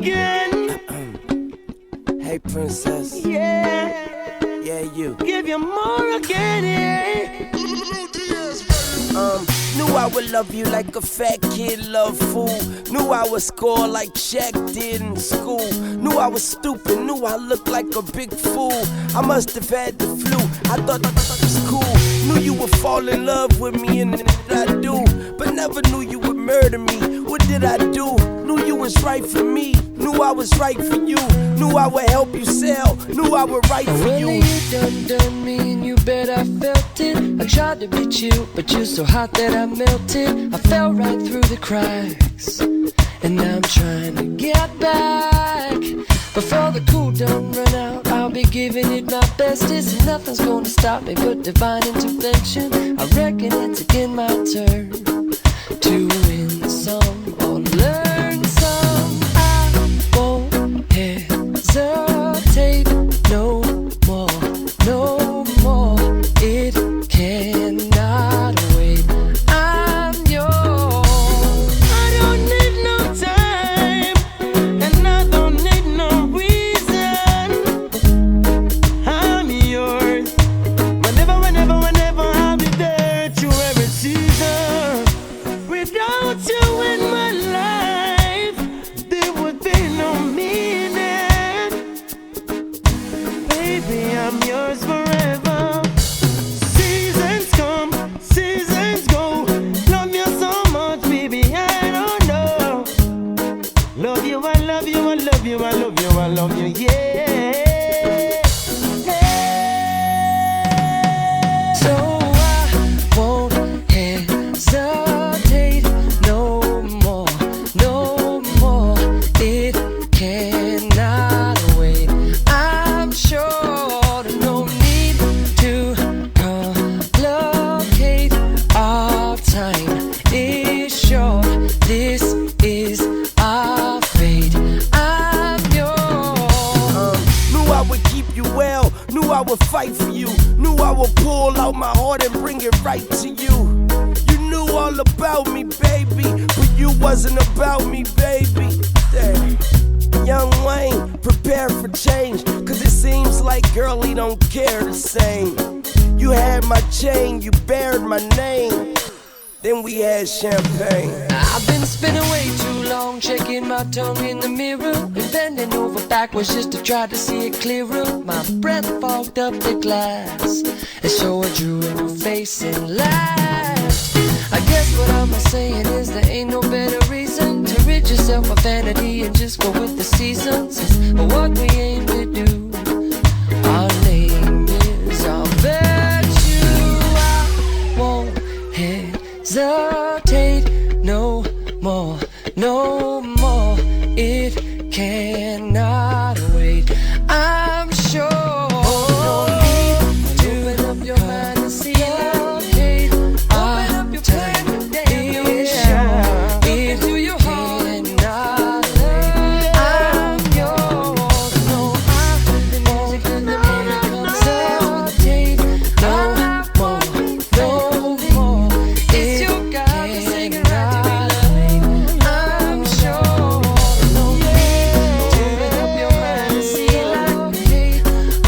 again. Hey, princess. Yeah, you. Give you more again, yeah. Knew I would love you like a fat kid love food. Knew I would score like Shaq did in school. Knew I was stupid, knew I looked like a big fool. I must have had the flu, I thought that was cool. Knew you would fall in love with me and I do. But never knew you would murder me. What did I do? Knew you was right for me. Knew I was right for you. Knew I would help you sell. Knew I would write for you. When you done me and you bet I felt it. I tried to beat you, but you're so hot that I melted. I fell right through the cracks, and now I'm trying to get back. Before the cool done run out, I'll be giving it my bestest. And nothing's gonna stop me but divine intervention. I reckon it's again my turn to win some or learn some. I won't hesitate no more, no more. It cannot wait. I'm yours. I don't need no time, and I don't need no reason. I'm yours. Whenever I'll be there through every season. Without you in my life, there would be no meaning. Baby, I'm yours forever. Seasons come, seasons go. Love you so much, baby, I don't know. Love you, I love you, I love you, I love you, I love you, yeah. So I won't hesitate no more, no more. It cannot wait. I'm sure there's no need to complicate. Our time is short. This is our fate. I'm yours. Knew I would keep you well. Knew I would fight for you. Knew I would pull out my heart and bring it right to you. You knew all about me, baby, but you wasn't about me, baby. Damn. Young Wayne, prepare for change, cause it seems like girl, he don't care the same. You had my chain, you bared my name, then we had champagne. I've been spinning way too long, checking my tongue in the mirror and bending over backwards just to try to see it clearer. My breath fogged up the glass, and so I drew in your face and laughed. I guess what I'm saying is there ain't no better reason to rid yourself of vanity and just go with the seasons. It's what we aim to do. Our name is our virtue. I won't hesitate no more, no more. It cannot wait. I'm sure. No need to open up your mind and see. Open up your plan today. It's short. Into your heart cannot wait. I'm yours. No, I won't hesitate no more, no more. It's your God forsaken right to be loved. I'm sure. No need to open up your mind and see like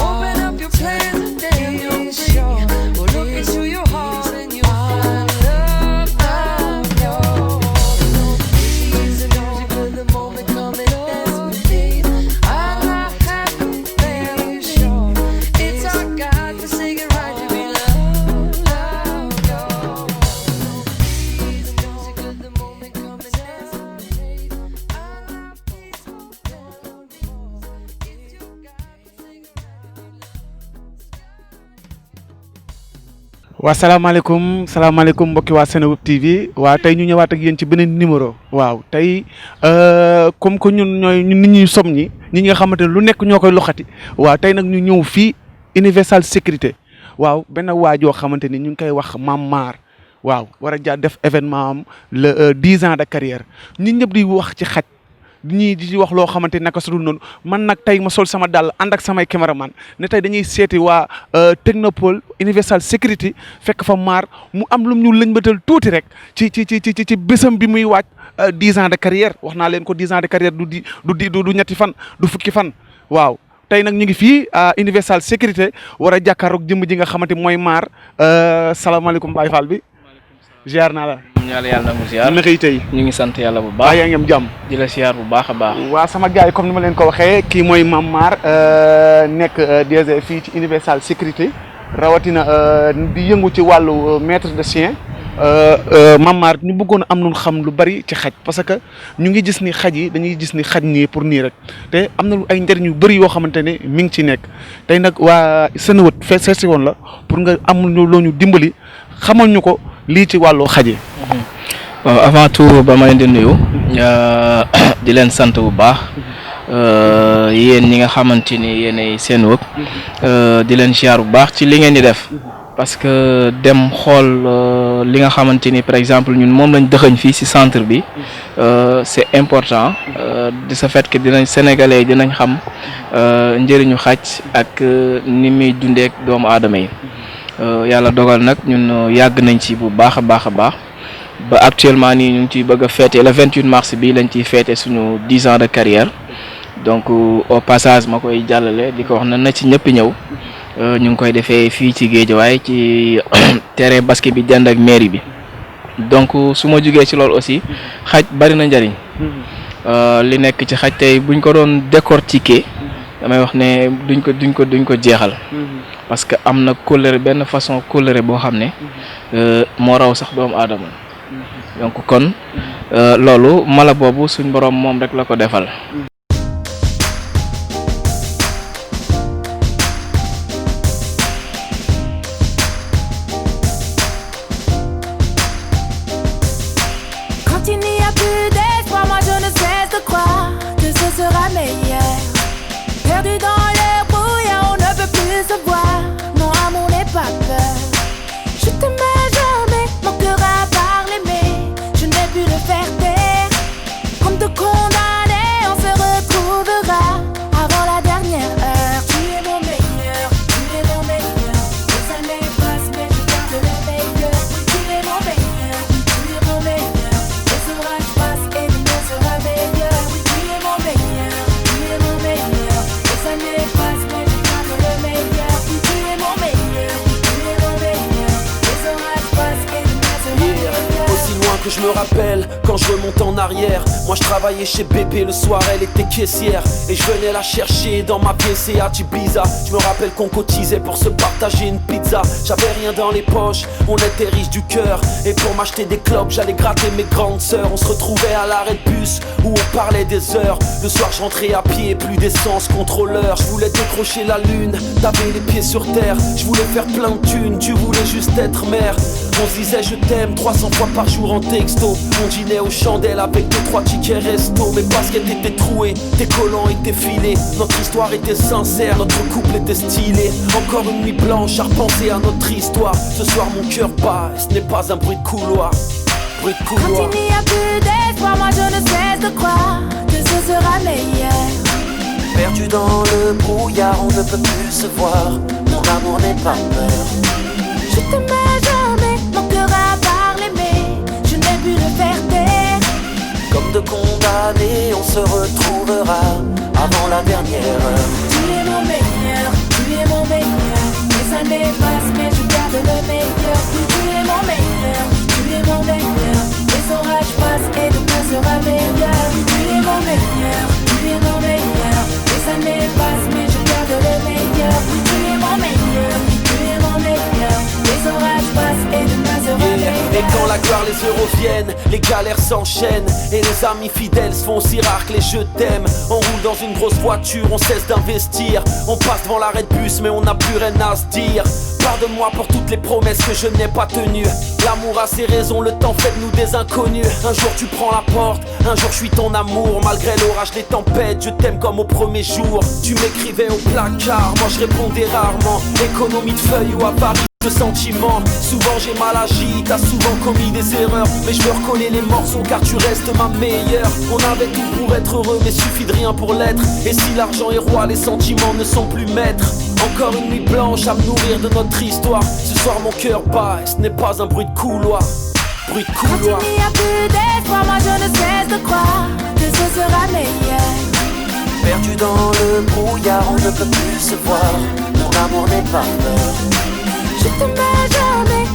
open up your plans today. It's sure. Well, look into your heart and you'll find love. I'm yours. No please and music for the moment coming dance with me. I'm happy, very sure. It's our God forsaken right to be loved. I'm yours. No please and music for the moment coming dance with me. I'm peaceful down before. It's your God forsaken right to be loved. waa salaamaaleykum mbokki waa Seneweb TV waa tey ñu ñëwaat ak yéen ci beneen numéro waaw tey comme que ñun ñooy ñun nit ñuy som ñi nga xamante ne lu nekk ñoo koy loxati waaw tey nag ñu ñëw fii Universal Sécurité waaw benn waajoo xamante ni ñu ngi koy wax Mame Mar waaw war a def événement am le 10 ans de carrière ñun ñëpp di wax ci xaj ñii di wax loo xamante naka su dul noonu man nag tey ma sol sama dàll ànd ak samay caméraman ne tey dañuy seeti waa Technopole Universal Sécurité fekk fa maar mu am lu ñu lëñbatal tuuti rek ci bésam bi muy waaj 10 ans de carrière wax naa leen ko 10 ans de carrière du ñetti fan du fukki fan waaw. tey nag ñu ngi fii à Universal Sécurité war a jàkkaaroog jëmm ji nga xamante mooy Maar salaamaaleykum Baye Fall bi ziar naa la. yàlla na mu ziar na xëy tey ñu ngi sant yàlla bu baax yaa ngi am jàmm di la ziar bu baax a baax. waa sama gars yi comme ni ma leen ko waxee kii mooy Mame Maar nekk DG fii ci Universal Sécurité rawatina di yëngu ci wàllu maître de chien. Mame Maar ñu bëggoon am nu xam lu bari ci xaj parce que ñu ngi gis ni xaj yi dañuy gis ni xaj nii pour nii rek te am na ay njëriñ yu bëri yoo xamante ne mi ngi ci nekk tey nag waa Seneweb seesi woon la pour nga am loo ñu dimbali xamal ñu ko lii ci wàllu xaj yi. waaw avant tout ba ma leen di nuyu di leen sant bu baax yéen ñi nga xamante ni yéenay Seneweb di leen ziar bu baax ci li ngeen di def. parce que dem xool li nga xamante ni par exemple ñun moom lañ dëxëñ fii ci centre bi c'est important de ce fait que dinañ sénégalais dinañ xam njëriñu xaj ak ni muy dundeek doomu aadama yi yàlla dogal nag ñun yàgg nañ ci bu baax a baax a baax ba actuellement nii ñu ngi ciy bëgg a fêter le 28 mars bi lañ ciy fêter suñu 10 ans de carrière donc au passage ma koy jàllale di ko wax na ci ñëpp ñëw. ñu ngi koy defee fii ci Guédiawaye ci terrain basket bi dend ak mairie bi donc su ma jugee ci loolu aussi xaj bari na njëriñ li nekk ci xaj tey buñ ko doon décortiquer damay wax ne duñ ko jeexal parce que am na kóllëre benn façon kóllëre boo xam ne moo raw sax doomu aadama donc kon loolu mala boobu suñ borom moom rek la ko defal. Perdu dans le brouillard, on ne peut plus se voir. Non, amour n'est pas peur. Je t'aimais jamais, mon cœur a parlé, mais je n'ai pu le faire taire. Comme te condamner, on se retrouvera avant la dernière heure. Tu es mon meilleur, tu es mon meilleur. Les années passent, mais je garde le meilleur. Tu es mon meilleur, tu es mon meilleur. Les orages passent et demain sera meilleur. Oui, tu es mon meilleur, tu es mon meilleur. Les années passent, mais je garde le meilleur. Oui, tu es mon meilleur, tu es mon meilleur. Les orages passent et demain sera meilleur. Aussi loin que je me rappelle, quand je remonte en arrière, moi je travaillais chez Bébé le soir, elle était caissière. Et je venais la chercher dans ma PCA Ibiza. Je me rappelle qu'on cotisait pour se partager une pizza. J'avais rien dans les poches, on était riches du cœur. Et pour m'acheter des clopes, j'allais gratter mes grandes sœurs. On se retrouvait à l'arrêt de bus, où on parlait des heures. Le soir je rentrais à pied, plus d'essence, contrôleur. Je voulais décrocher la lune, t'avais les pieds sur terre. Je voulais faire plein de thunes, tu voulais juste être mère. On se disait je t'aime 300 fois par jour en texto. On dînait aux chandelles avec 2-3 tickets resto. Mes baskets étaient trouées, tes collants étaient filés. Notre histoire était sincère, notre couple était stylé. Encore une nuit blanche à repenser à notre histoire. Ce soir mon cœur bat et ce n'est pas un bruit de couloir. Bruit de couloir. Quand il n'y a plus d'espoir, moi je ne cesse de croire que ce sera meilleur. Perdu dans le brouillard, on ne peut plus se voir. Mon amour n'est pas peur. Je t'aimais jamais, mon cœur a parlé, mais je n'ai pu le faire taire. Comme de condamnés, on se retrouvera avant la dernière heure. Tu es mon meilleur, tu es mon meilleur. Les années passent, mais je garde le meilleur. Oui, tu es mon meilleur, tu es mon meilleur. Les orages passent et demain sera meilleur. Oui, tu es mon meilleur, tu es mon meilleur. Les années passent, mais je garde le meilleur. Oui, tu es mon meilleur, tu es mon meilleur. Les orages passent et demain sera meilleur. Et quand la gloire, les euros viennent, les galères s'enchaînent. Et les amis fidèles se font aussi rares que les je t'aime. On roule dans une grosse voiture, on cesse d'investir. On passe devant l'arrêt de bus, mais on n'a plus rien à se dire. Pardonne-moi pour toutes les promesses que je n'ai pas tenues. L'amour a ses raisons, le temps fait de nous des inconnus. Un jour tu prends la porte, un jour je suis ton amour. Malgré l'orage, les tempêtes, je t'aime comme au premier jour. Tu m'écrivais au placard, moi je répondais rarement. Économie de feuilles ou à Paris de sentiments. Souvent j'ai mal agi, t'as souvent commis des erreurs. Mais je veux recoller les morceaux car tu restes ma meilleure. On avait tout pour être heureux mais suffit de rien pour l'être. Et si l'argent est roi, les sentiments ne sont plus maîtres. Encore une nuit blanche à me nourrir de notre histoire. Ce soir mon cœur bat et ce n'est pas un bruit de couloir. bruit de Quand couloir. il n'y a plus d'espoir, moi je ne cesse de croire que ce sera meilleur. Perdu dans le brouillard, on ne peut plus se voir. Mon amour n'est pas peur. Je t'aimais jamais,